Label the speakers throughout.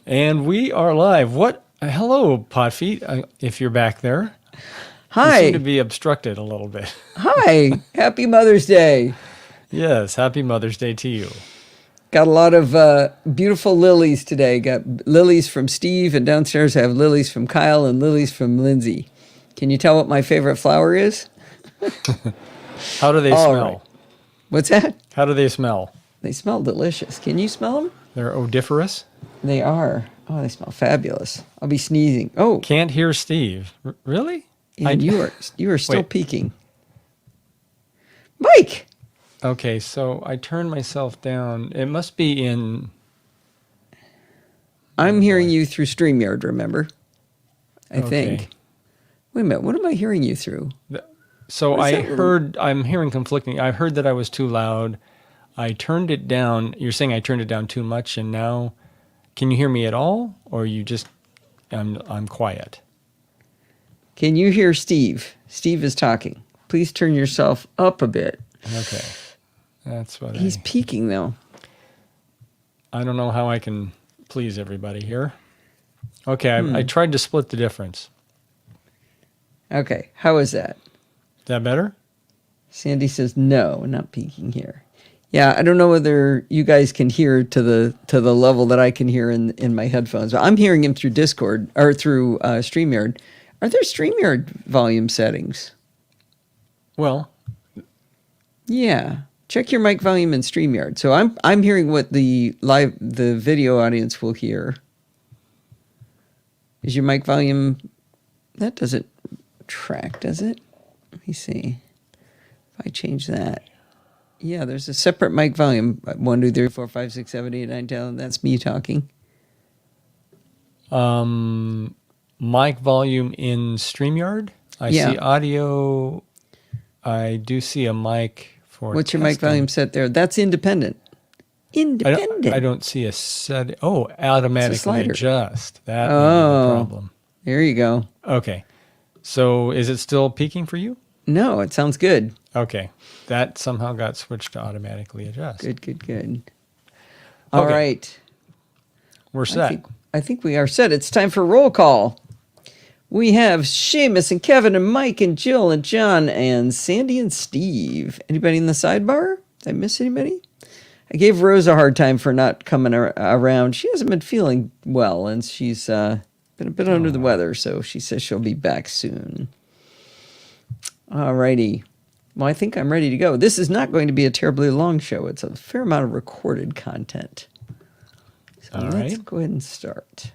Speaker 1: And we are live. What? Hello, Potfeet, if you're back there.
Speaker 2: Hi.
Speaker 1: You seem to be obstructed a little bit.
Speaker 2: Hi. Happy Mother's Day.
Speaker 1: Yes, happy Mother's Day to you.
Speaker 2: Got a lot of beautiful lilies today. Got lilies from Steve, and downstairs I have lilies from Kyle and lilies from Lindsay. Can you tell what my favorite flower is?
Speaker 1: How do they smell?
Speaker 2: Right. What's that?
Speaker 1: How do they smell?
Speaker 2: They smell delicious. Can you smell them?
Speaker 1: They're odoriferous?
Speaker 2: They are. Oh, they smell fabulous. I'll be sneezing. Oh.
Speaker 1: Can't hear Steve. Really?
Speaker 2: And you are still peeking. Mike!
Speaker 1: Okay, so I turned myself down. It must be in...
Speaker 2: I'm hearing you through StreamYard, remember? I think. Wait a minute, what am I hearing you through?
Speaker 1: So I'm hearing conflicting. I heard that I was too loud. I turned it down. You're saying I turned it down too much, and now... Can you hear me at all, or you just... I'm quiet?
Speaker 2: Can you hear Steve? Steve is talking. Please turn yourself up a bit.
Speaker 1: Okay. That's what
Speaker 2: He's peeking, though.
Speaker 1: I don't know how I can please everybody here. Okay, I tried to split the difference.
Speaker 2: Okay, how is that?
Speaker 1: Is that better?
Speaker 2: Sandy says, no, not peeking here. Yeah, I don't know whether you guys can hear to the level that I can hear in my headphones. I'm hearing him through Discord, or through StreamYard. Are there StreamYard volume settings?
Speaker 1: Well...
Speaker 2: Yeah. Check your mic volume in StreamYard. So I'm hearing what the video audience will hear. Is your mic volume... That doesn't track, does it? Let me see. If I change that. Yeah, there's a separate mic volume. 1, 2, 3, 4, 5, 6, 7, 8, 9, 10. That's me talking.
Speaker 1: Mic volume in StreamYard? I see audio. I do see a mic for
Speaker 2: What's your mic volume set there? That's independent. Independent.
Speaker 1: I don't see a set. Oh, automatically adjust. That may be the problem.
Speaker 2: There you go.
Speaker 1: Okay. So is it still peaking for you?
Speaker 2: No, it sounds good.
Speaker 1: Okay. That somehow got switched to automatically adjust.
Speaker 2: Good. All right.
Speaker 1: We're set.
Speaker 2: I think we are set. It's time for roll call. We have Seamus and Kevin and Mike and Jill and John and Sandy and Steve. Anybody in the sidebar? Did I miss anybody? I gave Rose a hard time for not coming around. She hasn't been feeling well, and she's been a bit under the weather, so she says she'll be back soon. All righty. Well, I think I'm ready to go. This is not going to be a terribly long show. It's a fair amount of recorded content. So let's go ahead and start.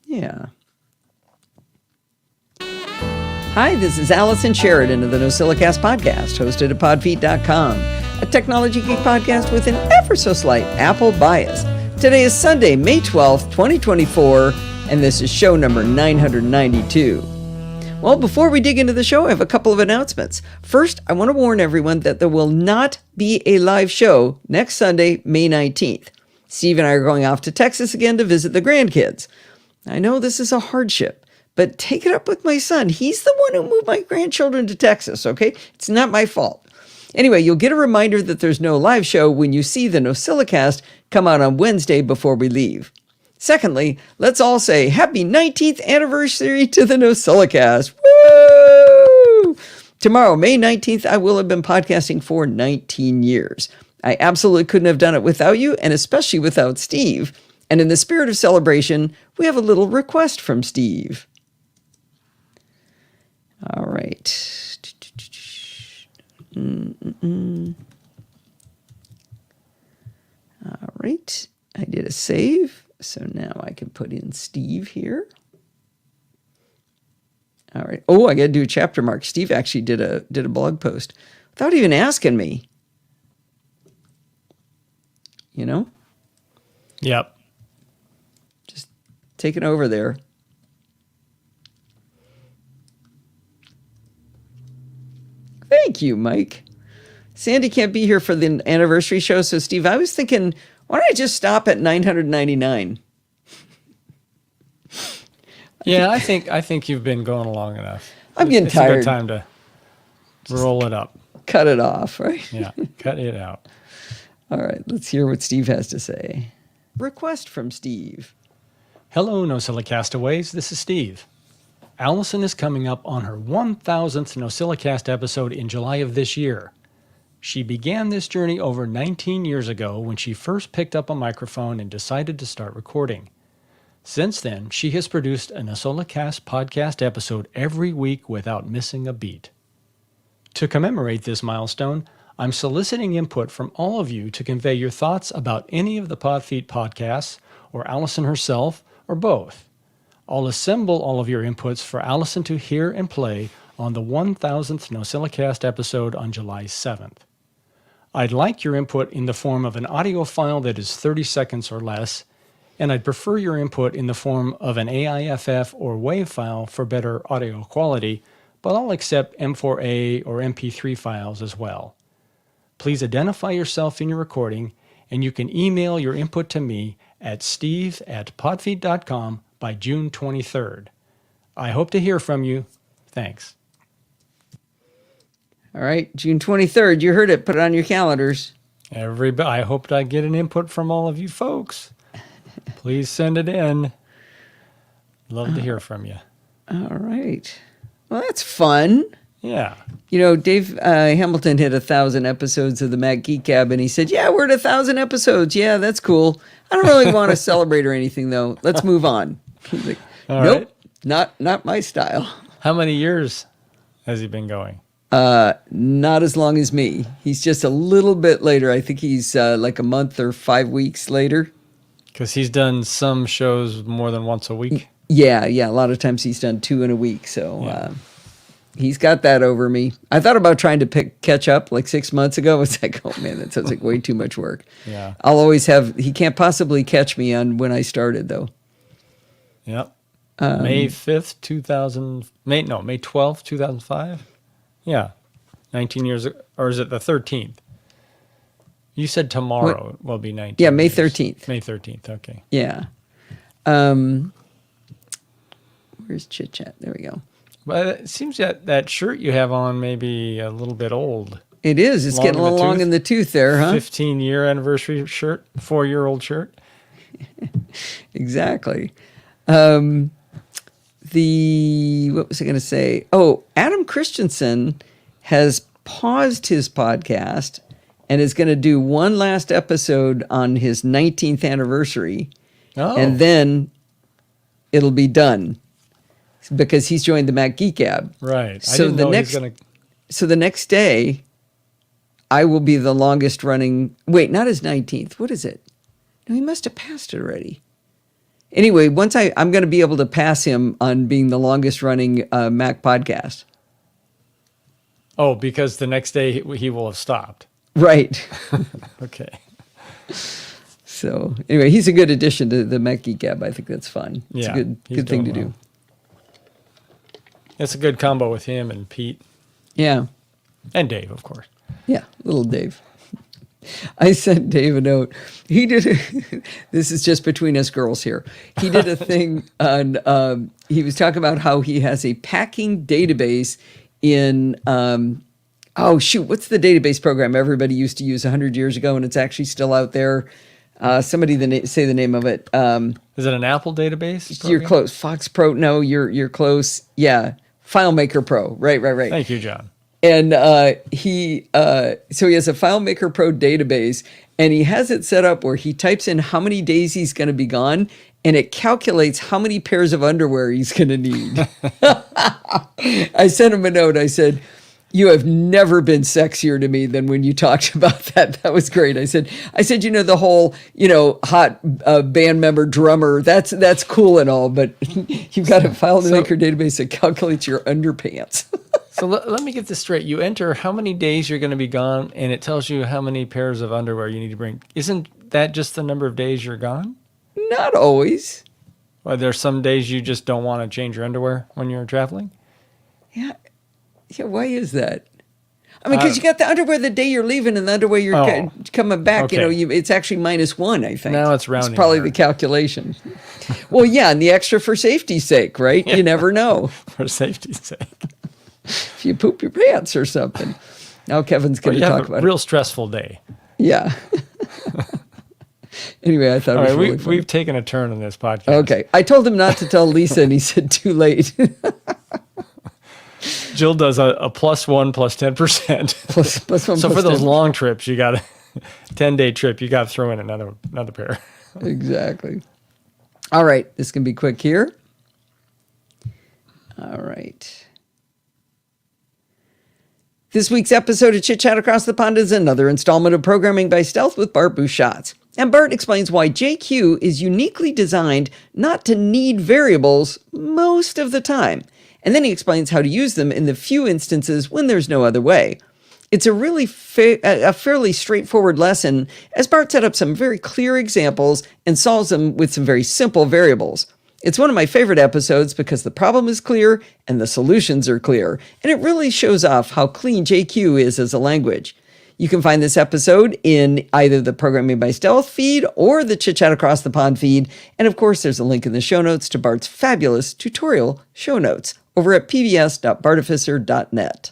Speaker 2: Yeah. Hi, this is Allison Sheridan of the NosillaCast podcast, hosted at podfeet.com, a technology geek podcast with an ever so slight Apple bias. Today is Sunday, May 12th, 2024, and this is show number 992. Well, before we dig into the show, I have a couple of announcements. First, I want to warn everyone that there will not be a live show next Sunday, May 19th. Steve and I are going off to Texas again to visit the grandkids. I know this is a hardship, but take it up with my son. He's the one who moved my grandchildren to Texas, okay? It's not my fault. Anyway, you'll get a reminder that there's no live show when you see the NosillaCast come out on Wednesday before we leave. Secondly, let's all say happy 19th anniversary to the NosillaCast. Woo! Tomorrow, May 19th, I will have been podcasting for 19 years. I absolutely couldn't have done it without you, and especially without Steve. And in the spirit of celebration, we have a little request from Steve. All right. All right. I did a save. So now I can put in Steve here. All right. Oh, I got to do a chapter mark. Steve actually did a blog post without even asking me. You know?
Speaker 1: Yep.
Speaker 2: Just taking over there. Thank you, Mike. Sandy can't be here for the anniversary show, so Steve, I was thinking, why don't I just stop at 999?
Speaker 1: Yeah, I think you've been going long enough.
Speaker 2: I'm getting tired.
Speaker 1: It's a good time to roll it up.
Speaker 2: Cut it off, right?
Speaker 1: Yeah, cut it out.
Speaker 2: All right, let's hear what Steve has to say. Request from Steve.
Speaker 1: Hello, NosillaCastaways. This is Steve. Allison is coming up on her 1000th NosillaCast episode in July of this year. She began this journey over 19 years ago when she first picked up a microphone and decided to start recording. Since then, she has produced a NosillaCast podcast episode every week without missing a beat. To commemorate this milestone, I'm soliciting input from all of you to convey your thoughts about any of the Podfeet podcasts, or Allison herself, or both. I'll assemble all of your inputs for Allison to hear and play on the 1000th NosillaCast episode on July 7th. I'd like your input in the form of an audio file that is 30 seconds or less, and I'd prefer your input in the form of an AIFF or WAV file for better audio quality, but I'll accept M4A or MP3 files as well. Please identify yourself in your recording, and you can email your input to me at steve@podfeet.com by June 23rd. I hope to hear from you. Thanks.
Speaker 2: All right, June 23rd. You heard it. Put it on your calendars.
Speaker 1: I hope I get an input from all of you folks. Please send it in. Love to hear from you.
Speaker 2: All right. Well, that's fun.
Speaker 1: Yeah.
Speaker 2: You know, Dave Hamilton hit 1,000 episodes of the Mac Geek Gab, and he said, yeah, we're at 1,000 episodes. Yeah, that's cool. I don't really want to celebrate or anything, though. Let's move on. He's like, nope, right. Not my style.
Speaker 1: How many years has he been going?
Speaker 2: Not as long as me. He's just a little bit later. I think he's like a month or 5 weeks later.
Speaker 1: Because he's done some shows more than once a week.
Speaker 2: Yeah. A lot of times he's done 2 in a week. So he's got that over me. I thought about trying to catch up like 6 months ago. It's like, oh man, that sounds like way too much work.
Speaker 1: Yeah.
Speaker 2: I'll always he can't possibly catch me on when I started though.
Speaker 1: Yep. May 5th, May 12th, 2005. Yeah. 19 years, or is it the 13th? You said tomorrow will be 19.
Speaker 2: Yeah, May
Speaker 1: years.
Speaker 2: 13th.
Speaker 1: May 13th, okay.
Speaker 2: Yeah. Where's Chit Chat? There we go.
Speaker 1: But it seems that shirt you have on may be a little bit old.
Speaker 2: It is. It's getting a little long in the tooth there, huh?
Speaker 1: 15-year anniversary shirt, 4-year-old shirt.
Speaker 2: Exactly. What was I going to say? Oh, Adam Christensen has paused his podcast and is going to do one last episode on his 19th anniversary. Oh. And then it'll be done because he's joined the Mac Geek Gab.
Speaker 1: Right.
Speaker 2: So the next day, I will be the longest running. Wait, not his 19th. What is it? No, he must have passed it already. Anyway, once I'm going to be able to pass him on being the longest running Mac podcast.
Speaker 1: Oh, because the next day he will have stopped.
Speaker 2: Right.
Speaker 1: Okay.
Speaker 2: So anyway, he's a good addition to the Mac Geek Gab. I think that's fun. It's a good thing to do.
Speaker 1: It's a good combo with him and Pete.
Speaker 2: Yeah.
Speaker 1: And Dave, of course.
Speaker 2: Yeah, little Dave. I sent Dave a note. He did. This is just between us girls here. He did a thing on. He was talking about how he has a packing database in. What's the database program everybody used to use 100 years ago, and it's actually still out there. Somebody say the name of it.
Speaker 1: Is it an Apple database program?
Speaker 2: You're close. Fox Pro. No, you're close. Yeah, FileMaker Pro. Right.
Speaker 1: Thank you, John.
Speaker 2: And he has a FileMaker Pro database, and he has it set up where he types in how many days he's going to be gone, and it calculates how many pairs of underwear he's going to need. I sent him a note. I said, "You have never been sexier to me than when you talked about that. That was great." I said, the whole, hot band member drummer, that's cool and all, but you've got a FileMaker database that calculates your underpants.
Speaker 1: So let me get this straight. You enter how many days you're going to be gone, and it tells you how many pairs of underwear you need to bring. Isn't that just the number of days you're gone?
Speaker 2: Not always.
Speaker 1: Well, there's some days you just don't want to change your underwear when you're traveling?
Speaker 2: Yeah, why is that? I mean, because you got the underwear the day you're leaving and the underwear you're coming back.
Speaker 1: Okay.
Speaker 2: It's actually -1, I think.
Speaker 1: Now it's rounding.
Speaker 2: It's probably the calculation. Well, yeah, and the extra for safety's sake, right? Yeah. You never know.
Speaker 1: For safety's sake.
Speaker 2: If you poop your pants or something. Now Kevin's going to talk about
Speaker 1: a real stressful day.
Speaker 2: Yeah. Anyway, I thought
Speaker 1: All
Speaker 2: it was
Speaker 1: right,
Speaker 2: really funny.
Speaker 1: we've taken a turn on this podcast.
Speaker 2: Okay. I told him not to tell Lisa, and he said too late.
Speaker 1: Jill does a +1 +10%.
Speaker 2: plus one,
Speaker 1: So
Speaker 2: plus
Speaker 1: for those
Speaker 2: 10.
Speaker 1: long trips, you got a 10-day trip. You got to throw in another pair.
Speaker 2: Exactly. All right. This can be quick here. All right. This week's episode of Chit Chat Across the Pond is another installment of Programming by Stealth with Bart Bouchatz. And Bart explains why JQ is uniquely designed not to need variables most of the time. And then he explains how to use them in the few instances when there's no other way. It's a really a fairly straightforward lesson, as Bart set up some very clear examples and solves them with some very simple variables. It's one of my favorite episodes because the problem is clear and the solutions are clear, and it really shows off how clean JQ is as a language. You can find this episode in either the Programming by Stealth feed or the Chit Chat Across the Pond feed, and of course there's a link in the show notes to Bart's fabulous tutorial show notes over at pbs.bartificer.net.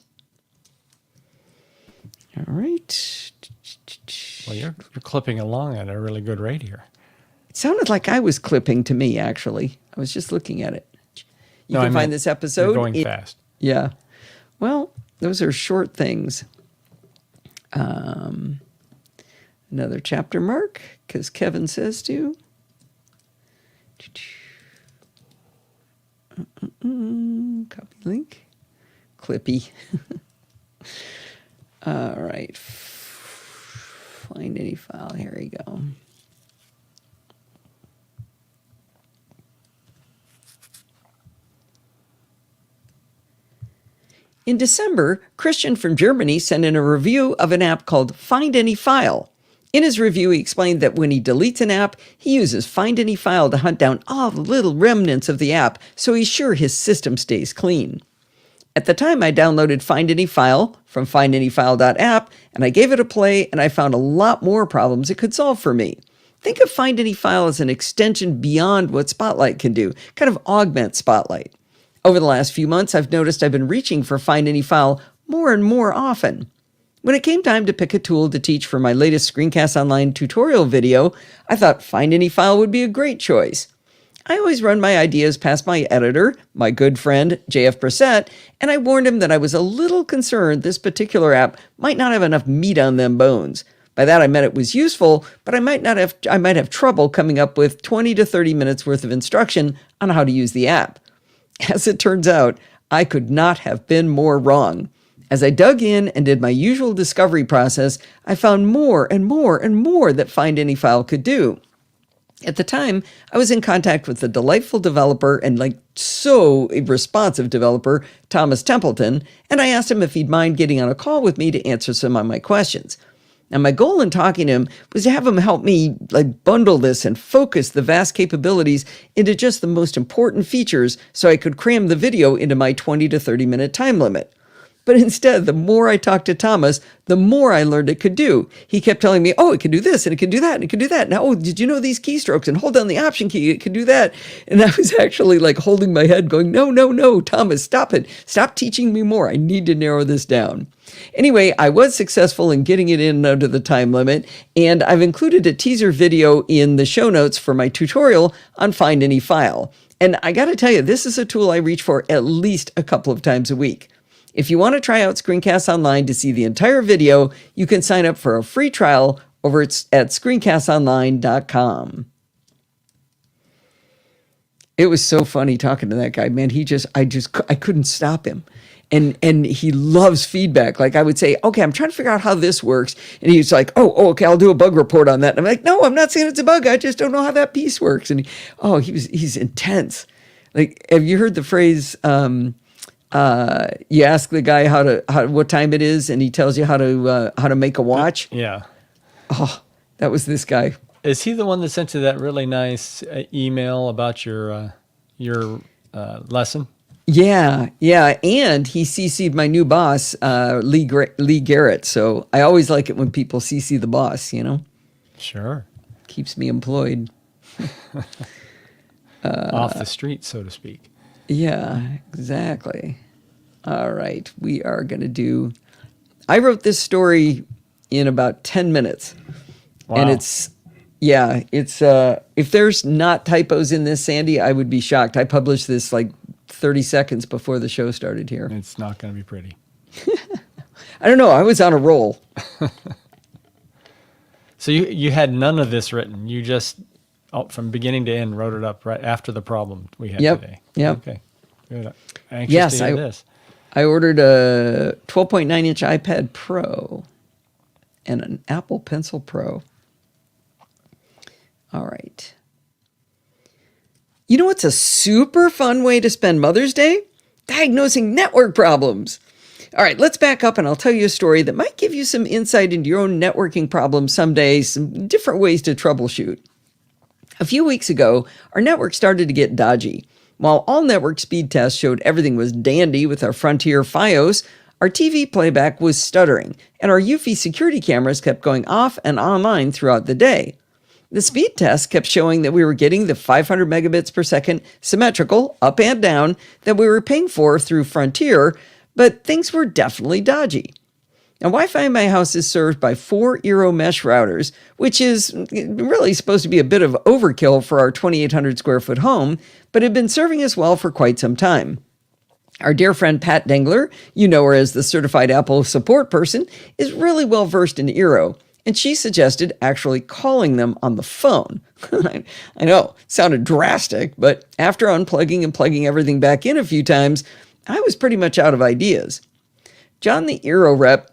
Speaker 2: All right.
Speaker 1: Well, you're clipping along at a really good rate here.
Speaker 2: It sounded like I was clipping to me, actually. I was just looking at it. You can find this episode.
Speaker 1: You're going fast.
Speaker 2: Yeah. Well, those are short things. Another chapter mark, because Kevin says to. Copy link. Clippy. All right. Find any file. Here we go. In December, Christian from Germany sent in a review of an app called Find Any File. In his review, he explained that when he deletes an app, he uses Find Any File to hunt down all the little remnants of the app so he's sure his system stays clean. At the time, I downloaded Find Any File from findanyfile.app, and I gave it a play, and I found a lot more problems it could solve for me. Think of Find Any File as an extension beyond what Spotlight can do, kind of augment Spotlight. Over the last few months, I've noticed I've been reaching for Find Any File more and more often. When it came time to pick a tool to teach for my latest Screencast Online tutorial video, I thought Find Any File would be a great choice. I always run my ideas past my editor, my good friend, JF Brissett, and I warned him that I was a little concerned this particular app might not have enough meat on them bones. By that I meant it was useful, but I might have trouble coming up with 20 to 30 minutes worth of instruction on how to use the app. As it turns out, I could not have been more wrong. As I dug in and did my usual discovery process, I found more and more and more that Find Any File could do. At the time, I was in contact with the delightful developer and so responsive developer, Thomas Templeton, and I asked him if he'd mind getting on a call with me to answer some of my questions. Now, my goal in talking to him was to have him help me bundle this and focus the vast capabilities into just the most important features so I could cram the video into my 20 to 30 minute time limit. But instead, the more I talked to Thomas, the more I learned it could do. He kept telling me, oh, it can do this, and it can do that, and it can do that. Now, oh, did you know these keystrokes? And hold down the Option key, it can do that. And I was actually holding my head going, no, Thomas, stop it. Stop teaching me more. I need to narrow this down. Anyway, I was successful in getting it in under the time limit, and I've included a teaser video in the show notes for my tutorial on Find Any File. And I got to tell you, this is a tool I reach for at least a couple of times a week. If you want to try out Screencast Online to see the entire video, you can sign up for a free trial over at screencastonline.com. It was so funny talking to that guy, man. I couldn't stop him. And he loves feedback. I would say, okay, I'm trying to figure out how this works. And he's like, okay, I'll do a bug report on that. And I'm like, no, I'm not saying it's a bug. I just don't know how that piece works. And he's intense. Have you heard the phrase, you ask the guy what time it is, and he tells you how to make a watch?
Speaker 1: Yeah.
Speaker 2: Oh, that was this guy.
Speaker 1: Is he the one that sent you that really nice email about your lesson?
Speaker 2: Yeah, and he CC'd my new boss, Lee Garrett. So I always like it when people CC the boss.
Speaker 1: Sure.
Speaker 2: Keeps me employed.
Speaker 1: Off the street, so to speak.
Speaker 2: Yeah, exactly. All right, we are going to do... I wrote this story in about 10 minutes.
Speaker 1: Wow.
Speaker 2: And it's Yeah, it's if there's not typos in this, Sandy, I would be shocked. I published this like 30 seconds before the show started here.
Speaker 1: It's not going to be pretty.
Speaker 2: I don't know. I was on a roll.
Speaker 1: So you had none of this written. You just from beginning to end wrote it up right after the problem we had today.
Speaker 2: Yep.
Speaker 1: Okay. Good. Anxious to hear this.
Speaker 2: I ordered a 12.9-inch iPad Pro and an Apple Pencil Pro. All right. You know what's a super fun way to spend Mother's Day? Diagnosing network problems. All right, let's back up and I'll tell you a story that might give you some insight into your own networking problems someday, some different ways to troubleshoot. A few weeks ago, our network started to get dodgy. While all network speed tests showed everything was dandy with our Frontier Fios, our TV playback was stuttering, and our UFI security cameras kept going off and online throughout the day. The speed test kept showing that we were getting the 500 megabits per second symmetrical, up and down, that we were paying for through Frontier, but things were definitely dodgy. Now, Wi-Fi in my house is served by 4 Eero mesh routers, which is really supposed to be a bit of overkill for our 2,800 square foot home, but have been serving us well for quite some time. Our dear friend Pat Dengler, you know her as the certified Apple support person, is really well versed in Eero, and she suggested actually calling them on the phone. I know, it sounded drastic, but after unplugging and plugging everything back in a few times, I was pretty much out of ideas. John the Eero rep,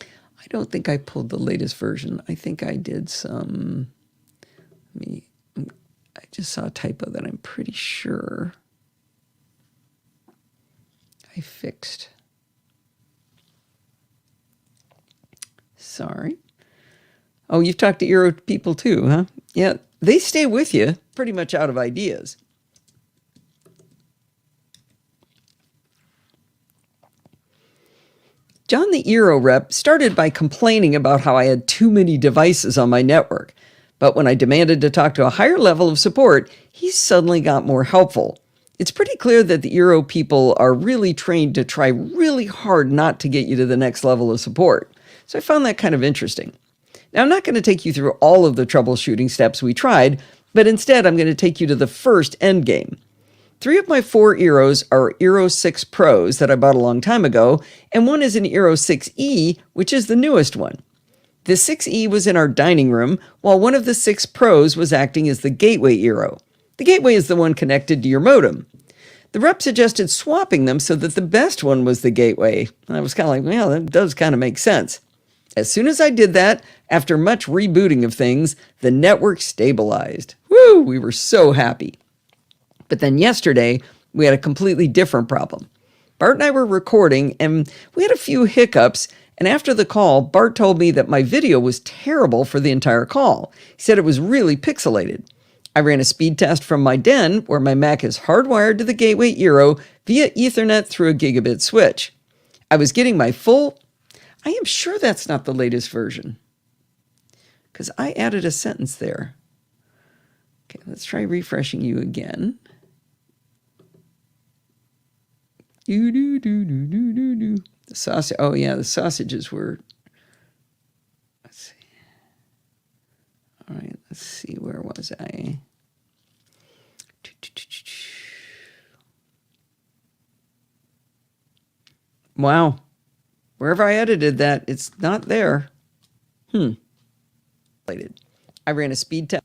Speaker 2: I don't think I pulled the latest version. I think I did some, I just saw a typo that I'm pretty sure I fixed. Sorry. Oh, you've talked to Eero people too, huh? Yeah, they stay with you, pretty much out of ideas. John the Eero rep started by complaining about how I had too many devices on my network. But when I demanded to talk to a higher level of support, he suddenly got more helpful. It's pretty clear that the Eero people are really trained to try really hard not to get you to the next level of support. So I found that kind of interesting. Now, I'm not going to take you through all of the troubleshooting steps we tried, but instead I'm going to take you to the first end game. 3 of my 4 Eeros are Eero 6 Pros that I bought a long time ago, and one is an Eero 6E, which is the newest one. The 6E was in our dining room, while one of the 6 Pros was acting as the gateway Eero. The gateway is the one connected to your modem. The rep suggested swapping them so that the best one was the gateway. And I was kind of like, well, that does kind of make sense. As soon as I did that, after much rebooting of things, the network stabilized. Woo! We were so happy. But then yesterday, we had a completely different problem. Bart and I were recording, and we had a few hiccups, and after the call, Bart told me that my video was terrible for the entire call. He said it was really pixelated. I ran a speed test from my den, where my Mac is hardwired to the gateway Eero via Ethernet through a gigabit switch. I was getting my full... I am sure that's not the latest version, because I added a sentence there. Okay, let's try refreshing you again. The sausage. Oh yeah, the sausages were. Let's see. All right, let's see. Where was I? Wow. Wherever I edited that, it's not there. I ran a speed test.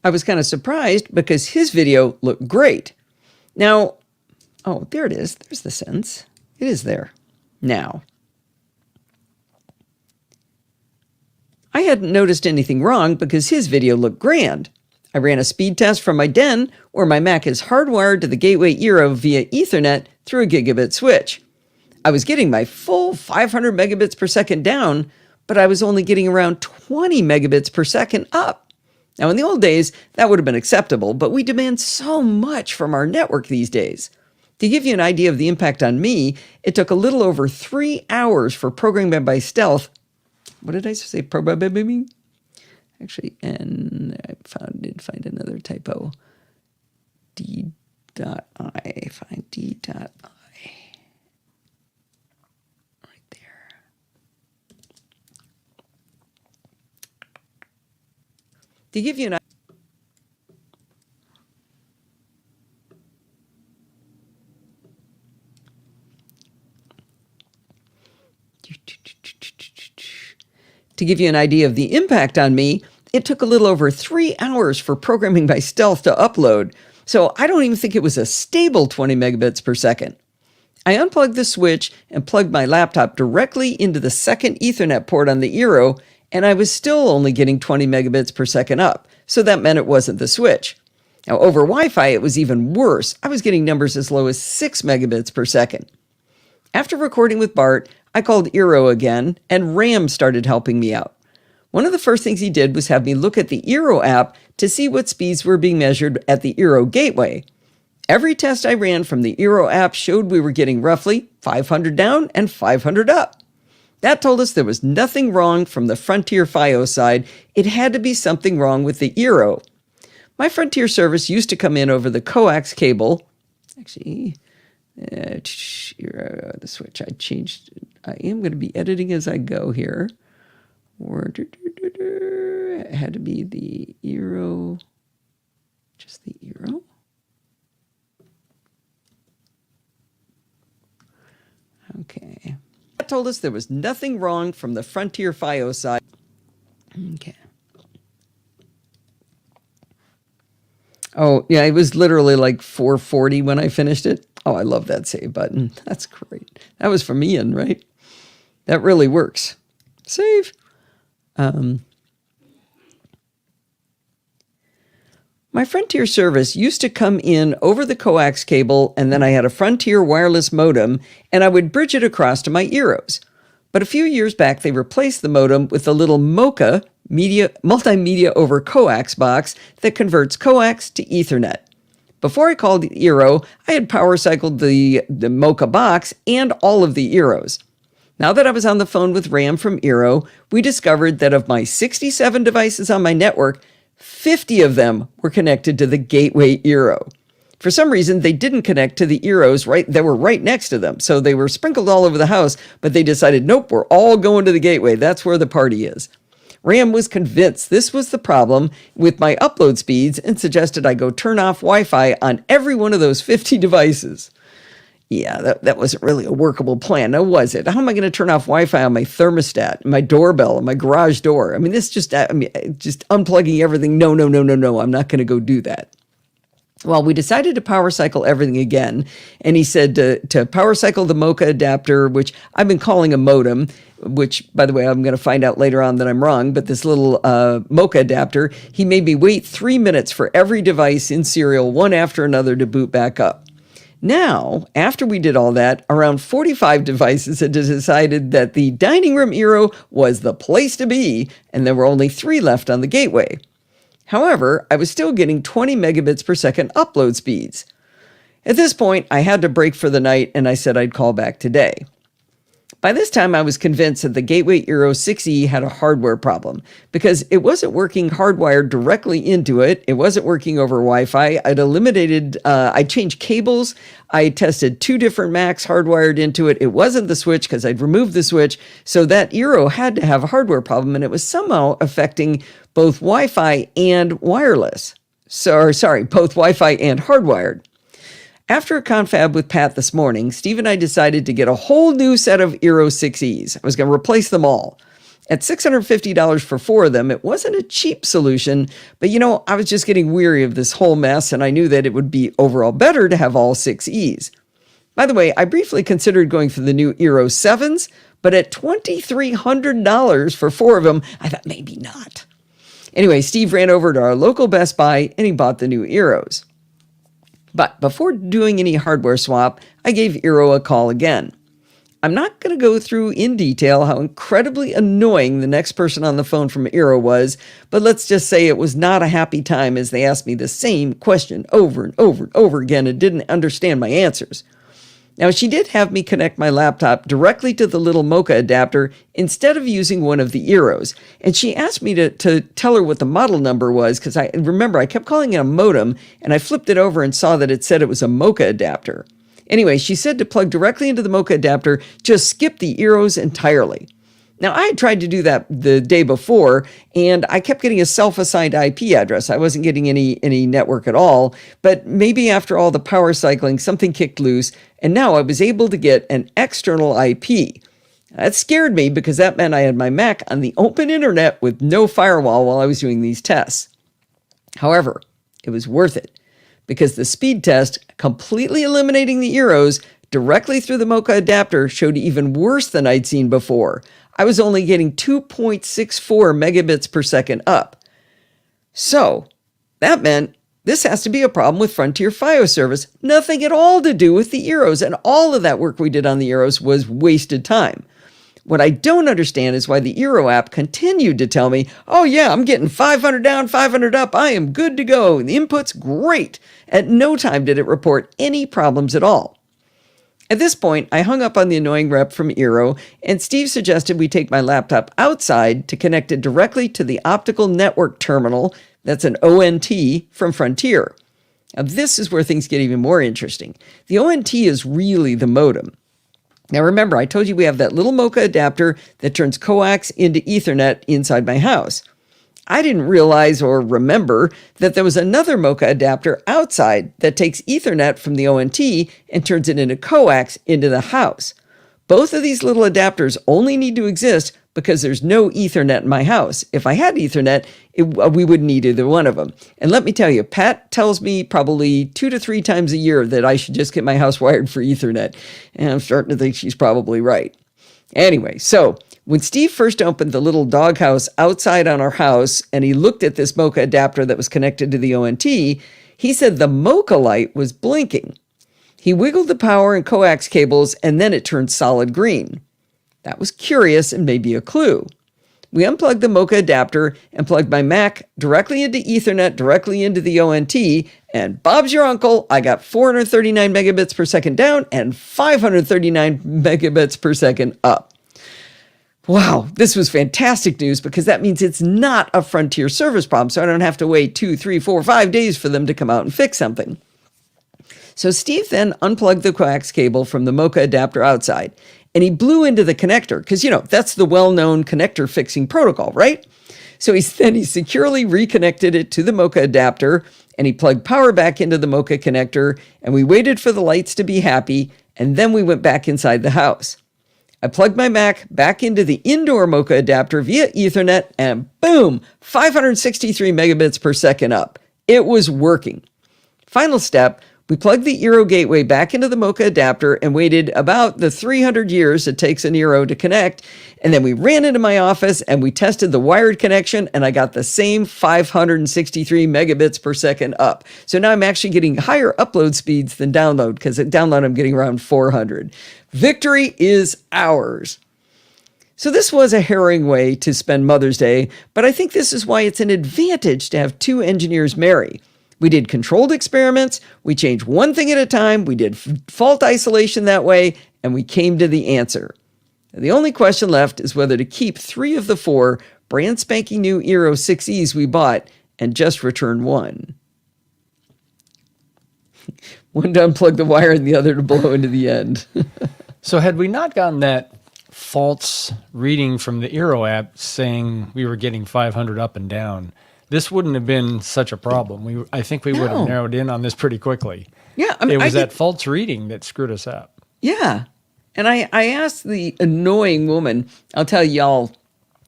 Speaker 2: I was kind of surprised because his video looked great. Now, oh, there it is. There's the sentence. It is there. Now, I hadn't noticed anything wrong because his video looked grand. I ran a speed test from my den, where my Mac is hardwired to the gateway Eero via Ethernet through a gigabit switch. I was getting my full 500 megabits per second down, but I was only getting around 20 megabits per second up. Now, in the old days, that would have been acceptable, but we demand so much from our network these days. To give you an idea of the impact on me, it took a little over 3 hours for programming by stealth. What did I say? Programming? Actually, and I did find another typo. dot I, find D dot I. Right there. To give you an To give you an idea of the impact on me, it took a little over 3 hours for programming by Stealth to upload, so I don't even think it was a stable 20 megabits per second. I unplugged the switch and plugged my laptop directly into the second Ethernet port on the Eero, and I was still only getting 20 megabits per second up, so that meant it wasn't the switch. Now, over Wi-Fi, it was even worse. I was getting numbers as low as 6 megabits per second. After recording with Bart, I called Eero again, and Ram started helping me out. One of the first things he did was have me look at the Eero app to see what speeds were being measured at the Eero gateway. Every test I ran from the Eero app showed we were getting roughly 500 down and 500 up. That told us there was nothing wrong from the Frontier FiOS side. It had to be something wrong with the Eero. My Frontier service used to come in over the coax cable. Actually, the switch I changed. I am going to be editing as I go here. It had to be the Eero. Just the Eero. Okay. That told us there was nothing wrong from the Frontier FiOS side. Okay. Oh, yeah, it was literally like 440 when I finished it. Oh, I love that save button. That's great. That was from Ian, right? That really works. Save. My Frontier service used to come in over the coax cable, and then I had a Frontier wireless modem, and I would bridge it across to my Eeros. But a few years back, they replaced the modem with a little Mocha multimedia over coax box that converts coax to Ethernet. Before I called Eero, I had power cycled the Mocha box and all of the Eeros. Now that I was on the phone with Ram from Eero, we discovered that of my 67 devices on my network, 50 of them were connected to the gateway Eero. For some reason, they didn't connect to the Eeros that were right next to them. So they were sprinkled all over the house, but they decided, nope, we're all going to the gateway. That's where the party is. Ram was convinced this was the problem with my upload speeds and suggested I go turn off Wi-Fi on every one of those 50 devices. Yeah, that wasn't really a workable plan, now was it? How am I going to turn off Wi-Fi on my thermostat, my doorbell, and my garage door? I mean, just unplugging everything. No, I'm not going to go do that. Well, we decided to power cycle everything again, and he said to power cycle the Mocha adapter, which I've been calling a modem, which, by the way, I'm going to find out later on that I'm wrong, but this little Mocha adapter, he made me wait 3 minutes for every device in serial, one after another, to boot back up. Now, after we did all that, around 45 devices had decided that the dining room Eero was the place to be, and there were only 3 left on the gateway. However, I was still getting 20 megabits per second upload speeds. At this point, I had to break for the night, and I said I'd call back today. By this time, I was convinced that the Gateway Eero 6E had a hardware problem because it wasn't working hardwired directly into it. It wasn't working over Wi-Fi. I changed cables. I tested 2 different Macs hardwired into it. It wasn't the switch because I'd removed the switch. So that Eero had to have a hardware problem, and it was somehow affecting both Wi-Fi and wireless. Both Wi-Fi and hardwired. After a confab with Pat this morning, Steve and I decided to get a whole new set of Eero 6Es. I was going to replace them all. At $650 for 4 of them, it wasn't a cheap solution, but I was just getting weary of this whole mess, and I knew that it would be overall better to have all 6Es. By the way, I briefly considered going for the new Eero 7s, but at $2,300 for 4 of them, I thought maybe not. Anyway, Steve ran over to our local Best Buy, and he bought the new Eeros. But before doing any hardware swap, I gave Eero a call again. I'm not going to go through in detail how incredibly annoying the next person on the phone from Eero was, but let's just say it was not a happy time as they asked me the same question over and over and over again and didn't understand my answers. Now, she did have me connect my laptop directly to the little Mocha adapter instead of using one of the Eeros. And she asked me to tell her what the model number was, because I kept calling it a modem, and I flipped it over and saw that it said it was a Mocha adapter. Anyway, she said to plug directly into the Mocha adapter, just skip the Eeros entirely. Now, I had tried to do that the day before, and I kept getting a self-assigned IP address. I wasn't getting any network at all, but maybe after all the power cycling, something kicked loose, and now I was able to get an external IP. That scared me because that meant I had my Mac on the open internet with no firewall while I was doing these tests. However, it was worth it because the speed test, completely eliminating the Eeros directly through the Mocha adapter, showed even worse than I'd seen before. I was only getting 2.64 megabits per second up. So that meant this has to be a problem with Frontier FiOS service. Nothing at all to do with the Eeros, and all of that work we did on the Eeros was wasted time. What I don't understand is why the Eero app continued to tell me, oh yeah, I'm getting 500 down, 500 up, I am good to go, the input's great. At no time did it report any problems at all. At this point, I hung up on the annoying rep from Eero, and Steve suggested we take my laptop outside to connect it directly to the optical network terminal, that's an ONT, from Frontier. Now, this is where things get even more interesting. The ONT is really the modem. Now remember, I told you we have that little Mocha adapter that turns coax into Ethernet inside my house. I didn't realize or remember that there was another Mocha adapter outside that takes Ethernet from the ONT and turns it into coax into the house. Both of these little adapters only need to exist because there's no Ethernet in my house. If I had Ethernet, we wouldn't need either one of them. And let me tell you, Pat tells me probably 2 to 3 times a year that I should just get my house wired for Ethernet. And I'm starting to think she's probably right. Anyway, so when Steve first opened the little doghouse outside on our house and he looked at this Mocha adapter that was connected to the ONT, he said the Mocha light was blinking. He wiggled the power and coax cables and then it turned solid green. That was curious and maybe a clue. We unplugged the Mocha adapter and plugged my Mac directly into Ethernet, directly into the ONT, and Bob's your uncle, I got 439 megabits per second down and 539 megabits per second up. Wow, this was fantastic news because that means it's not a Frontier service problem, so I don't have to wait 2, 3, 4, 5 days for them to come out and fix something. So Steve then unplugged the coax cable from the Mocha adapter outside, and he blew into the connector because, that's the well-known connector fixing protocol, right? So he securely reconnected it to the Mocha adapter, and he plugged power back into the Mocha connector, and we waited for the lights to be happy, and then we went back inside the house. I plugged my Mac back into the indoor Mocha adapter via Ethernet, and boom, 563 megabits per second up. It was working. Final step, we plugged the Eero gateway back into the Mocha adapter and waited about the 300 years it takes an Eero to connect. And then we ran into my office and we tested the wired connection and I got the same 563 megabits per second up. So now I'm actually getting higher upload speeds than download because at download I'm getting around 400. Victory is ours. So this was a harrowing way to spend Mother's Day, but I think this is why it's an advantage to have 2 engineers marry. We did controlled experiments, we changed one thing at a time, we did fault isolation that way, and we came to the answer. The only question left is whether to keep 3 of the 4 brand spanking new Eero 6Es we bought and just return one. One to unplug the wire and the other to blow into the end.
Speaker 1: So had we not gotten that false reading from the Eero app saying we were getting 500 up and down, this wouldn't have been such a problem. I think we would have narrowed in on this pretty quickly.
Speaker 2: Yeah,
Speaker 1: it was that false reading that screwed us up.
Speaker 2: Yeah, and I asked the annoying woman, I'll tell y'all,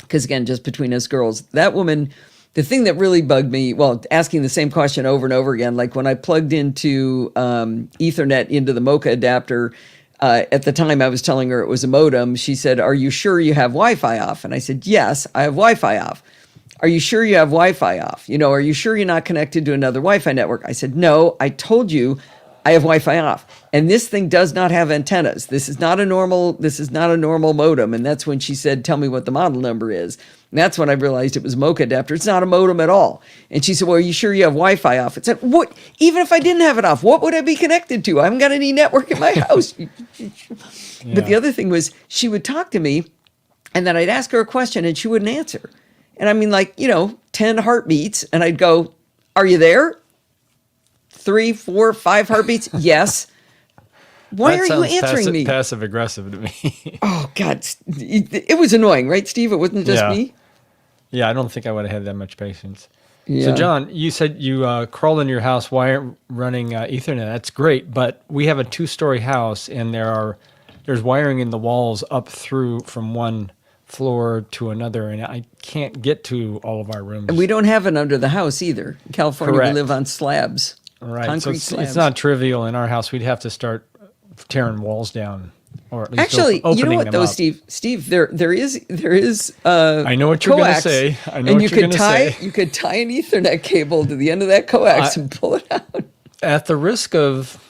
Speaker 2: because again, just between us girls, that woman, the thing that really bugged me, well, asking the same question over and over again, like when I plugged into Ethernet into the Mocha adapter, at the time I was telling her it was a modem, she said, "Are you sure you have Wi-Fi off?" And I said, "Yes, I have Wi-Fi off." "Are you sure you have Wi-Fi off? Are you sure you're not connected to another Wi-Fi network?" I said, "No, I told you I have Wi-Fi off. And this thing does not have antennas. This is not a normal modem." And that's when she said, "Tell me what the model number is." And that's when I realized it was a Mocha adapter. It's not a modem at all. And she said, well, are you sure you have Wi-Fi off? I said, what? Even if I didn't have it off, what would I be connected to? I haven't got any network in my house. But the other thing was she would talk to me and then I'd ask her a question and she wouldn't answer. And I mean, 10 heartbeats. And I'd go, are you there? 3, 4, 5 heartbeats? Yes. Why are you answering me?
Speaker 1: Passive aggressive to me.
Speaker 2: Oh, God. It was annoying, right, Steve? It wasn't just me?
Speaker 1: Yeah, I don't think I would have had that much patience.
Speaker 2: Yeah.
Speaker 1: So, John, you said you crawl into your house running Ethernet. That's great, but we have a 2-story house, and there's wiring in the walls up through from one floor to another, and I can't get to all of our rooms.
Speaker 2: And we don't have it under the house either. In California,
Speaker 1: Correct.
Speaker 2: we live on slabs.
Speaker 1: Right,
Speaker 2: Concrete
Speaker 1: so
Speaker 2: slabs.
Speaker 1: it's not trivial in our house. We'd have to start tearing walls down, or at least
Speaker 2: Actually,
Speaker 1: opening
Speaker 2: you know what
Speaker 1: them
Speaker 2: though,
Speaker 1: up.
Speaker 2: Steve, there is.
Speaker 1: I know what you're going to
Speaker 2: coax,
Speaker 1: say. I know
Speaker 2: and
Speaker 1: what you're going to say.
Speaker 2: You could tie an Ethernet cable to the end of that coax and pull it out.
Speaker 1: At the risk of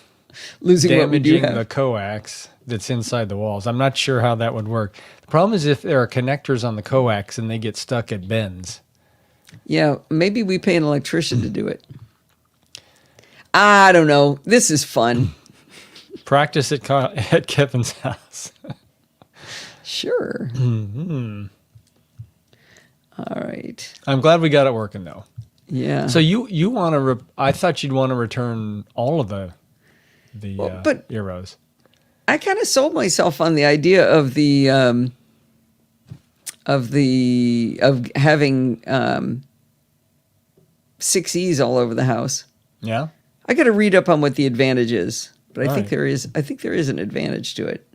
Speaker 2: Losing what we do
Speaker 1: damaging
Speaker 2: have.
Speaker 1: the coax that's inside the walls, I'm not sure how that would work. The problem is if there are connectors on the coax and they get stuck at bends.
Speaker 2: Yeah, maybe we pay an electrician to do it. I don't know. This is fun.
Speaker 1: Practice at Kevin's house.
Speaker 2: Sure.
Speaker 1: Mm-hmm.
Speaker 2: All right.
Speaker 1: I'm glad we got it working though.
Speaker 2: Yeah.
Speaker 1: So you want to? I thought you'd want to return all of the
Speaker 2: but
Speaker 1: Eros.
Speaker 2: I kind of sold myself on the idea of having 6Es all over the house.
Speaker 1: Yeah.
Speaker 2: I got to read up on what the advantage is, but I think
Speaker 1: Right.
Speaker 2: there is. I think there is an advantage to it.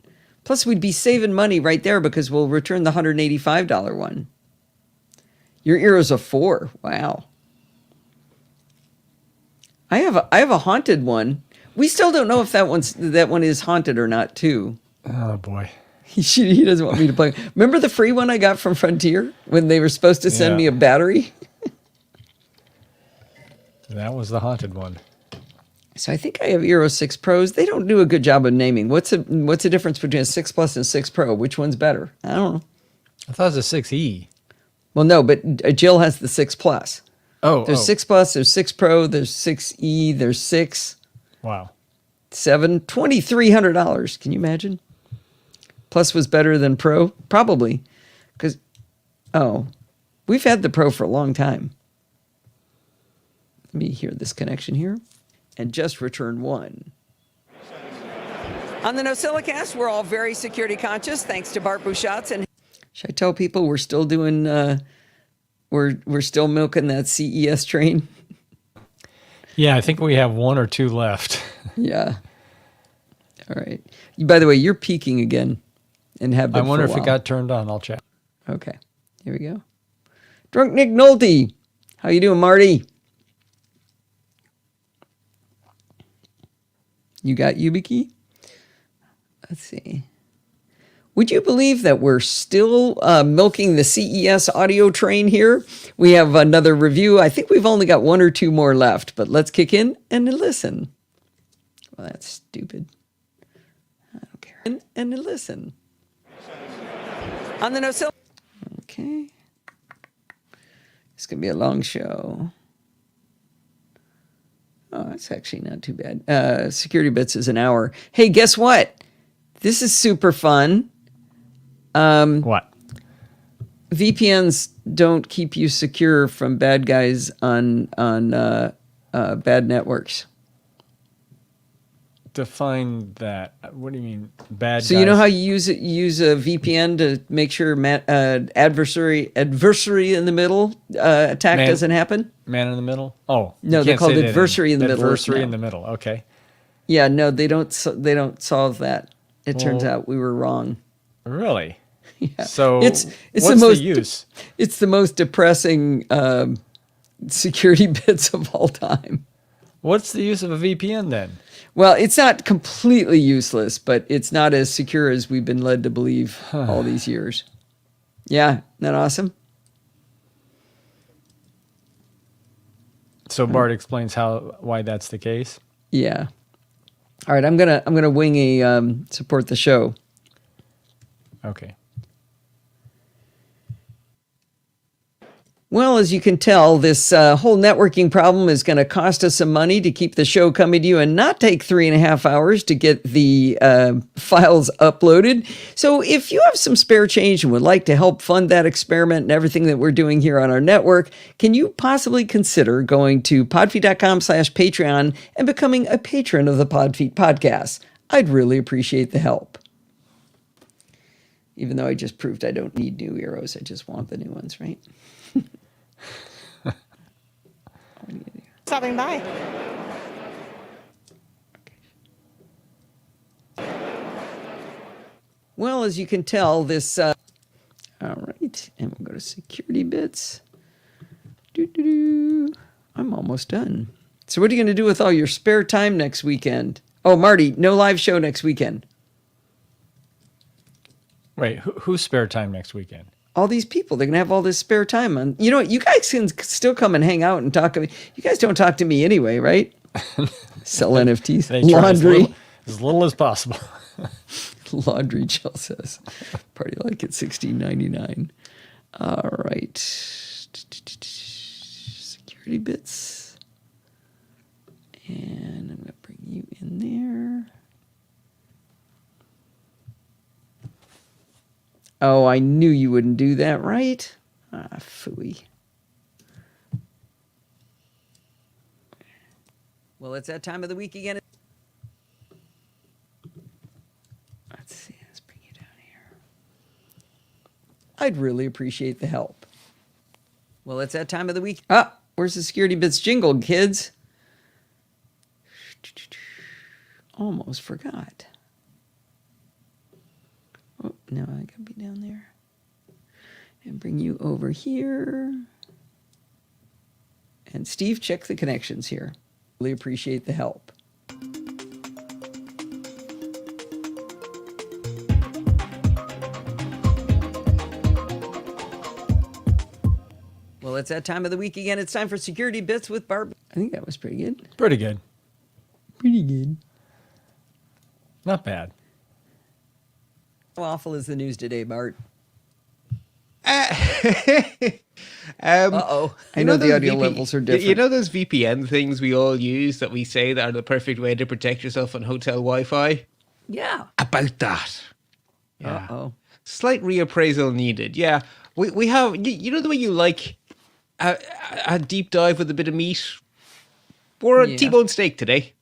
Speaker 2: Plus, we'd be saving money right there because we'll return the $185 one. Your Ero's a 4. Wow. I have a haunted one. We still don't know if that one is haunted or not, too.
Speaker 1: Oh boy.
Speaker 2: He doesn't want me to play. Remember the free one I got from Frontier when they were supposed to send me a battery?
Speaker 1: That was the haunted one.
Speaker 2: So I think I have Eero 6 Pros. They don't do a good job of naming. What's the difference between a 6 Plus and 6 Pro? Which one's better? I don't know.
Speaker 1: I thought it was a 6E.
Speaker 2: Well, no, but Jill has the 6 Plus.
Speaker 1: Oh,
Speaker 2: There's 6 Plus, there's 6 Pro, there's 6E, there's 6,
Speaker 1: Wow.
Speaker 2: 7, $2,300. Can you imagine? Plus was better than Pro? Probably. Because, we've had the Pro for a long time. Let me hear this connection here. And just return 1. On the NosillaCast, we're all very security conscious, thanks to Bart Bouchatz. And should I tell people we're still doing, we're still milking that CES train?
Speaker 1: Yeah, I think we have 1 or 2 left.
Speaker 2: Yeah. All right. By the way, you're peaking again, and have been
Speaker 1: I wonder
Speaker 2: for a
Speaker 1: if it
Speaker 2: while.
Speaker 1: got turned on. I'll check.
Speaker 2: Okay. Here we go. Drunk Nick Nolte. How you doing, Marty? You got YubiKey? Let's see. Would you believe that we're still milking the CES audio train here? We have another review. I think we've only got 1 or 2 more left, but let's kick in and listen. Well, that's stupid. I don't care. And listen. On the Nosilla. Okay. It's going to be a long show. Oh, that's actually not too bad. Security Bits is an hour. Hey, guess what? This is super fun.
Speaker 1: What?
Speaker 2: VPNs don't keep you secure from bad guys on bad networks.
Speaker 1: Define that. What do you mean, bad
Speaker 2: So
Speaker 1: guys?
Speaker 2: you know how you use a VPN to make sure adversary in the middle attack doesn't happen?
Speaker 1: Man in the middle? Oh.
Speaker 2: No,
Speaker 1: you
Speaker 2: they're
Speaker 1: can't
Speaker 2: called
Speaker 1: say that
Speaker 2: adversary in the middle.
Speaker 1: Adversary
Speaker 2: No.
Speaker 1: in the middle. Okay.
Speaker 2: Yeah, no, they don't solve that. It turns out we were wrong.
Speaker 1: Really?
Speaker 2: Yeah.
Speaker 1: So
Speaker 2: it's
Speaker 1: what's
Speaker 2: the
Speaker 1: use?
Speaker 2: It's the most depressing security bits of all time.
Speaker 1: What's the use of a VPN then?
Speaker 2: Well, it's not completely useless, but it's not as secure as we've been led to believe all these years. Yeah, isn't that awesome?
Speaker 1: So Bart explains why that's the case.
Speaker 2: Yeah. All right, I'm gonna wing a support the show.
Speaker 1: Okay.
Speaker 2: Well, as you can tell, this whole networking problem is going to cost us some money to keep the show coming to you and not take 3.5 hours to get the files uploaded. So if you have some spare change and would like to help fund that experiment and everything that we're doing here on our network, can you possibly consider going to podfeet.com/Patreon and becoming a patron of the Podfeet podcast? I'd really appreciate the help. Even though I just proved I don't need new arrows, I just want the new ones, right?
Speaker 3: Stopping by.
Speaker 2: Well, as you can tell, this... all right, and we'll go to security bits. I'm almost done. So what are you going to do with all your spare time next weekend? Oh, Marty, no live show next weekend.
Speaker 1: Wait, who's spare time next weekend?
Speaker 2: All these people, they're going to have all this spare time. You know what? You guys can still come and hang out and talk to me. You guys don't talk to me anyway, right? Sell NFTs. Laundry.
Speaker 1: As little as possible.
Speaker 2: Laundry, Jill says. Party like it, $16.99. All right. Security bits. And I'm going to bring you in there. Oh, I knew you wouldn't do that, right? Ah, phooey. Well, it's that time of the week again. Let's see. Let's bring you down here. I'd really appreciate the help. Well, it's that time of the week. Ah, where's the Security Bits jingle, kids? Almost forgot. Oh, no, I gotta be down there. And bring you over here. And Steve, check the connections here. Really appreciate the help. Well, it's that time of the week again. It's time for Security Bits with Barb. I think that was pretty good.
Speaker 1: Pretty good.
Speaker 2: Pretty good.
Speaker 1: Not bad.
Speaker 2: How awful is the news today, Bart?
Speaker 4: Uh-oh.
Speaker 2: I know the audio levels are different.
Speaker 4: You know those VPN things we all use that we say that are the perfect way to protect yourself on hotel Wi-Fi?
Speaker 2: Yeah.
Speaker 4: About that. Yeah.
Speaker 2: Uh-oh.
Speaker 4: Slight reappraisal needed. Yeah. We have, you know the way you like a deep dive with a bit of meat? Or a T-bone steak today.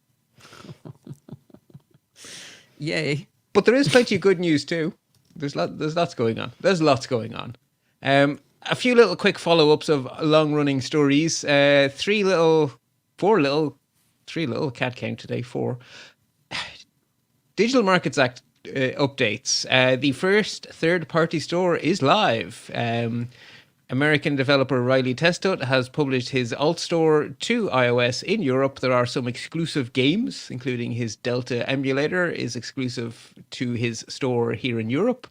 Speaker 2: Yay.
Speaker 4: But there is plenty of good news too. There's lots going on. There's lots going on. A few little quick follow-ups of long-running stories. Three little, cat count today, 4. Digital Markets Act updates. The first third-party store is live. American developer Riley Testut has published his alt store to iOS in Europe. There are some exclusive games, including his Delta emulator is exclusive to his store here in Europe.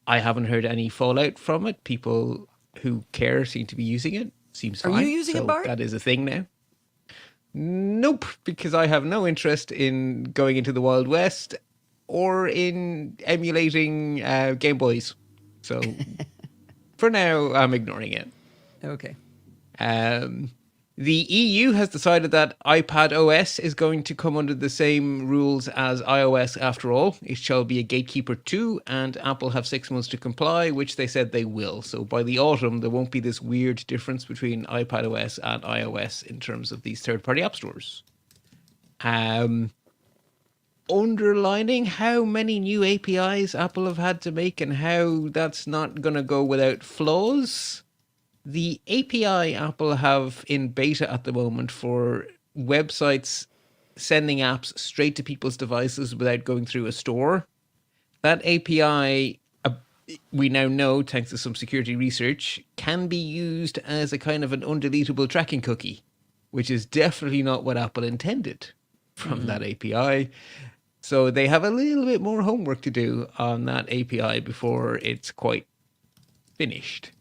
Speaker 4: I haven't heard any fallout from it. People who care seem to be using it. Seems fine.
Speaker 2: Are you using it, Bart?
Speaker 4: That is a thing now. Nope, because I have no interest in going into the Wild West or in emulating Game Boys. So for now, I'm ignoring it.
Speaker 2: Okay.
Speaker 4: The EU has decided that iPad OS is going to come under the same rules as iOS after all. It shall be a gatekeeper too, and Apple have 6 months to comply, which they said they will. So by the autumn, there won't be this weird difference between iPad OS and iOS in terms of these third-party app stores. Underlining how many new APIs Apple have had to make and how that's not going to go without flaws. The API Apple have in beta at the moment for websites sending apps straight to people's devices without going through a store, that API, we now know, thanks to some security research, can be used as a kind of an undeletable tracking cookie, which is definitely not what Apple intended from that API. So they have a little bit more homework to do on that API before it's quite finished.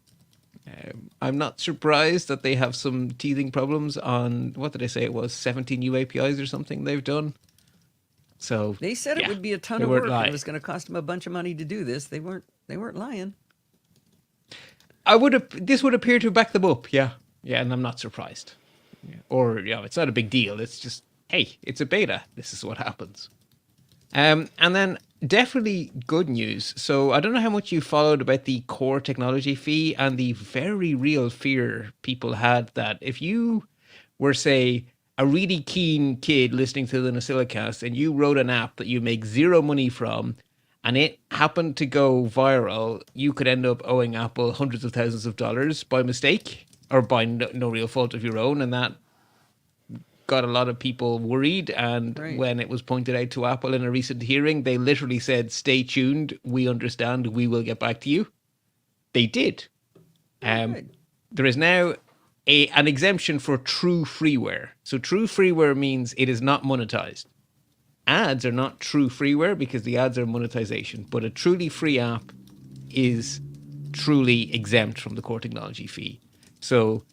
Speaker 4: I'm not surprised that they have some teething problems on, what did I say it was, 70 new APIs or something they've done. So
Speaker 2: they said it would be a ton of work and it was going to cost them a bunch of money to do this. They weren't lying.
Speaker 4: This would appear to back them up. Yeah. Yeah. And I'm not surprised. Yeah. Or, it's not a big deal. It's just, hey, it's a beta. This is what happens. And then definitely good news. So I don't know how much you followed about the core technology fee and the very real fear people had that if you were, say, a really keen kid listening to the NosillaCast and you wrote an app that you make zero money from and it happened to go viral, you could end up owing Apple hundreds of thousands of dollars by mistake or by no real fault of your own. And that got a lot of people worried. And when it was pointed out to Apple in a recent hearing, they literally said, stay tuned. We understand. We will get back to you. They did. There is now an exemption for true freeware. So true freeware means it is not monetized. Ads are not true freeware because the ads are monetization, but a truly free app is truly exempt from the core technology fee. So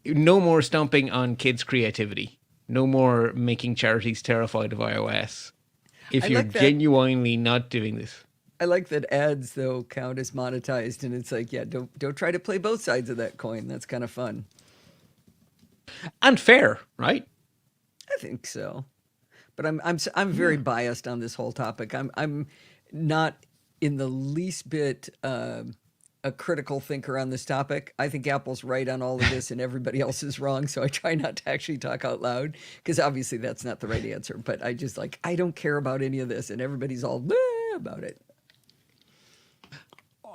Speaker 4: no more stomping on kids' creativity. No more making charities terrified of iOS. If you're genuinely not doing this.
Speaker 2: I like that ads, though, count as monetized, and it's like, don't try to play both sides of that coin. That's kind of fun.
Speaker 4: And fair, right?
Speaker 2: I think so. But I'm very biased on this whole topic. I'm not in the least bit a critical thinker on this topic. I think Apple's right on all of this and everybody else is wrong. So I try not to actually talk out loud because obviously that's not the right answer. But I just I don't care about any of this and everybody's all about it.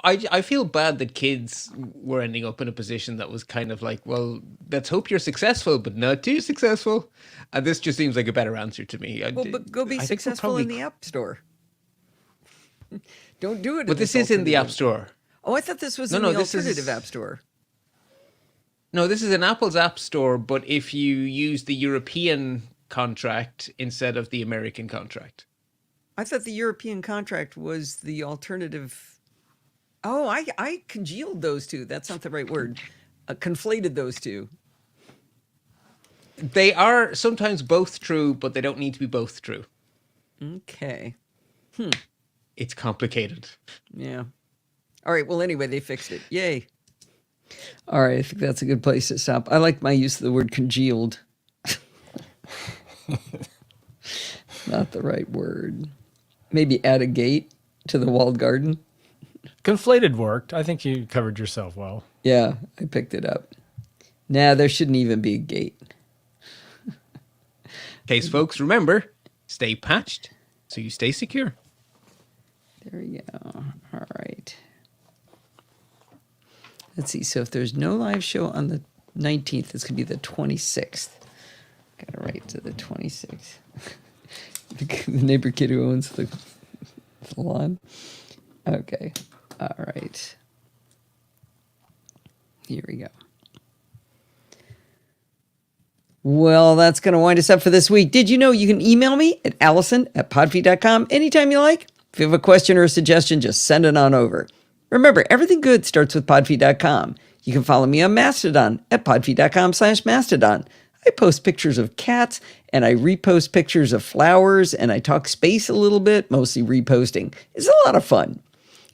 Speaker 4: I feel bad that kids were ending up in a position that was kind of like, well, let's hope you're successful, but not too successful. And this just seems like a better answer to me.
Speaker 2: But go be successful in the App Store. Don't do it.
Speaker 4: But this is in the App Store.
Speaker 2: Oh, I thought this was in the alternative App Store.
Speaker 4: No, this is in Apple's App Store, but if you use the European contract instead of the American contract.
Speaker 2: I thought the European contract was the alternative. Oh, I congealed those two. That's not the right word. Conflated those two.
Speaker 4: They are sometimes both true, but they don't need to be both true.
Speaker 2: Okay.
Speaker 4: It's complicated.
Speaker 2: Yeah. All right. Well, anyway, they fixed it. Yay. All right. I think that's a good place to stop. I like my use of the word congealed. Not the right word. Maybe add a gate to the walled garden.
Speaker 1: Conflated worked. I think you covered yourself well.
Speaker 2: Yeah, I picked it up. Nah, there shouldn't even be a gate.
Speaker 4: Case folks, remember, stay patched so you stay secure.
Speaker 2: There we go. All right. Let's see. So if there's no live show on the 19th, it's going to be the 26th. Got to write to the 26th. The neighbor kid who owns the lawn. Okay. All right. Here we go. Well, that's going to wind us up for this week. Did you know you can email me at allison@podfeed.com anytime you like? If you have a question or a suggestion, just send it on over. Remember, everything good starts with podfeed.com. You can follow me on Mastodon at podfeed.com/Mastodon. I post pictures of cats and I repost pictures of flowers and I talk space a little bit, mostly reposting. It's a lot of fun.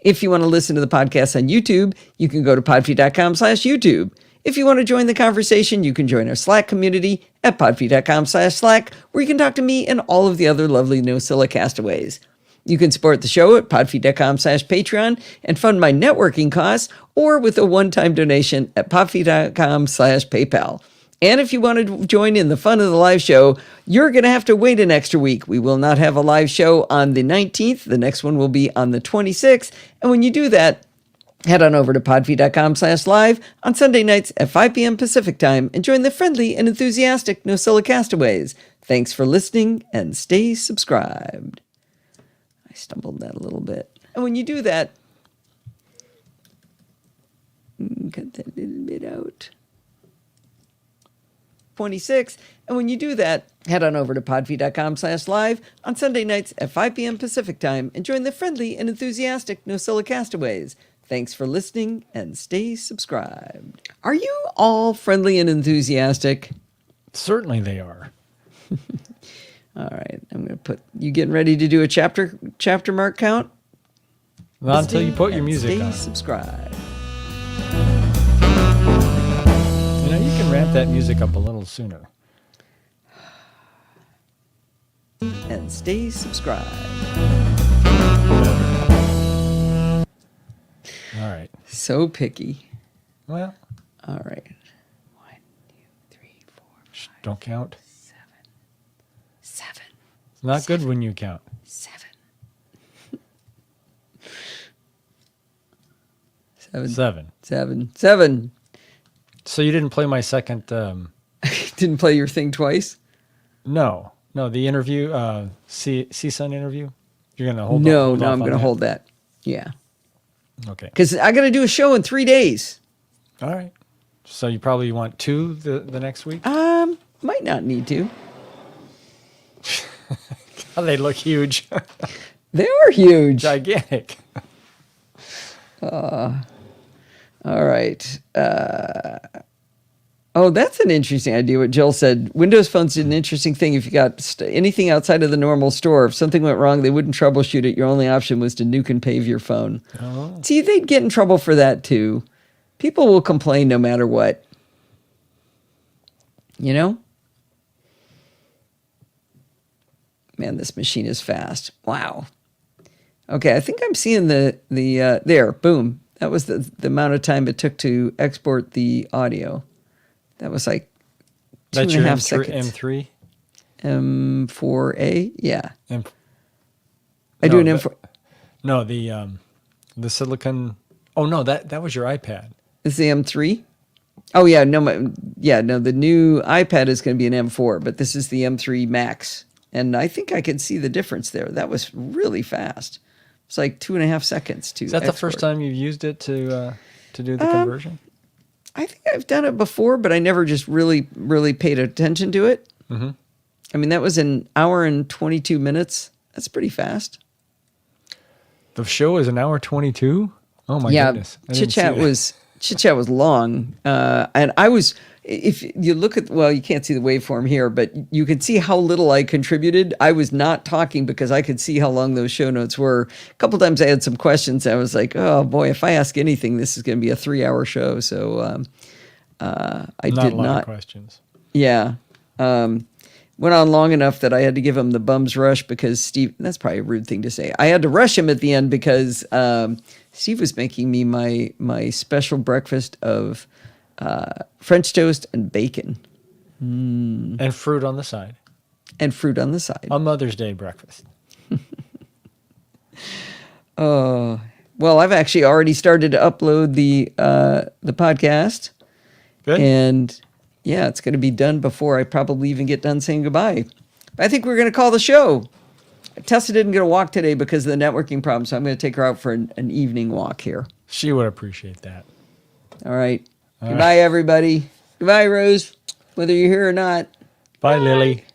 Speaker 2: If you want to listen to the podcast on YouTube, you can go to podfeed.com/YouTube. If you want to join the conversation, you can join our Slack community at podfeed.com/Slack, where you can talk to me and all of the other lovely NosillaCast castaways. You can support the show at podfeed.com/Patreon and fund my networking costs, or with a one-time donation at podfeed.com/PayPal. And if you want to join in the fun of the live show, you're going to have to wait an extra week. We will not have a live show on the 19th. The next one will be on the 26th. And when you do that, head on over to podfeed.com/live on Sunday nights at 5 p.m. Pacific time and join the friendly and enthusiastic NosillaCast castaways. Thanks for listening and stay subscribed. I stumbled that a little bit. And when you do that, cut that little bit out. 26. And when you do that, head on over to podfeed.com/live on Sunday nights at 5 p.m. Pacific time and join the friendly and enthusiastic NosillaCast castaways. Thanks for listening and stay subscribed. Are you all friendly and enthusiastic?
Speaker 1: Certainly they are.
Speaker 2: All right. I'm going to put, you getting ready to do a chapter mark count?
Speaker 1: Not until you put your music
Speaker 2: stay
Speaker 1: on.
Speaker 2: Subscribe.
Speaker 1: You know, you can ramp that music up a little sooner.
Speaker 2: And stay subscribed.
Speaker 1: All right.
Speaker 2: So picky.
Speaker 1: Well,
Speaker 2: All right. 1, 2, 3, 4, 5,
Speaker 1: don't count.
Speaker 2: 7.
Speaker 1: It's not good when you count.
Speaker 2: 7. 7.
Speaker 1: So you didn't play my second.
Speaker 2: Didn't play your thing twice?
Speaker 1: No, the interview, CSUN interview. You're gonna hold.
Speaker 2: No,
Speaker 1: off
Speaker 2: I'm
Speaker 1: on
Speaker 2: going to
Speaker 1: that?
Speaker 2: hold that. Yeah.
Speaker 1: Okay.
Speaker 2: Because I got to do a show in 3 days.
Speaker 1: All right. So you probably want 2 the next week.
Speaker 2: Might not need to.
Speaker 1: Oh, they look huge,
Speaker 2: They are huge.
Speaker 1: gigantic.
Speaker 2: All right. Oh, that's an interesting idea. What Jill said. Windows Phone's an interesting thing. If you got anything outside of the normal store, if something went wrong, they wouldn't troubleshoot it. Your only option was to nuke and pave your phone.
Speaker 1: Oh.
Speaker 2: See, they'd get in trouble for that too. People will complain no matter what. You know? Man, this machine is fast. Wow. Okay, I think I'm seeing the there. Boom. That was the amount of time it took to export the audio. That was like two
Speaker 1: That's
Speaker 2: and a
Speaker 1: your
Speaker 2: half
Speaker 1: M3,
Speaker 2: seconds.
Speaker 1: M3.
Speaker 2: M4A, yeah.
Speaker 1: M-
Speaker 2: I do an
Speaker 1: no,
Speaker 2: M4.
Speaker 1: No, the silicon. Oh no, that was your iPad.
Speaker 2: Is the M3? Oh yeah, no, the new iPad is going to be an M4, but this is the M3 Max, and I think I can see the difference there. That was really fast. It's like 2.5 seconds to.
Speaker 1: Is that the
Speaker 2: export.
Speaker 1: first time you've used it to do the conversion?
Speaker 2: I think I've done it before, but I never just really paid attention to it.
Speaker 1: Mm-hmm.
Speaker 2: I mean, that was an hour and 22 minutes. That's pretty fast.
Speaker 1: The show is 1:22. Oh my goodness! I didn't see that.
Speaker 2: Chit chat was long, and I was. If you look at, well, you can't see the waveform here, but you can see how little I contributed. I was not talking because I could see how long those show notes were. A couple times I had some questions. I was like, oh boy, if I ask anything, this is going to be a 3-hour show. So I
Speaker 1: Not
Speaker 2: did
Speaker 1: a lot
Speaker 2: not.
Speaker 1: of questions.
Speaker 2: Yeah. Went on long enough that I had to give him the bum's rush because Steve, that's probably a rude thing to say. I had to rush him at the end because Steve was making me my special breakfast of French toast and bacon.
Speaker 1: And fruit on the side.
Speaker 2: And fruit on the side.
Speaker 1: A Mother's Day breakfast.
Speaker 2: Oh, well, I've actually already started to upload the podcast.
Speaker 1: Good.
Speaker 2: And yeah, it's going to be done before I probably even get done saying goodbye. I think we're going to call the show. Tessa didn't get a walk today because of the networking problem, so I'm going to take her out for an evening walk here.
Speaker 1: She would appreciate that.
Speaker 2: All right.
Speaker 1: All
Speaker 2: Goodbye, everybody. Goodbye, Rose, whether you're here or not.
Speaker 1: Bye, Lily.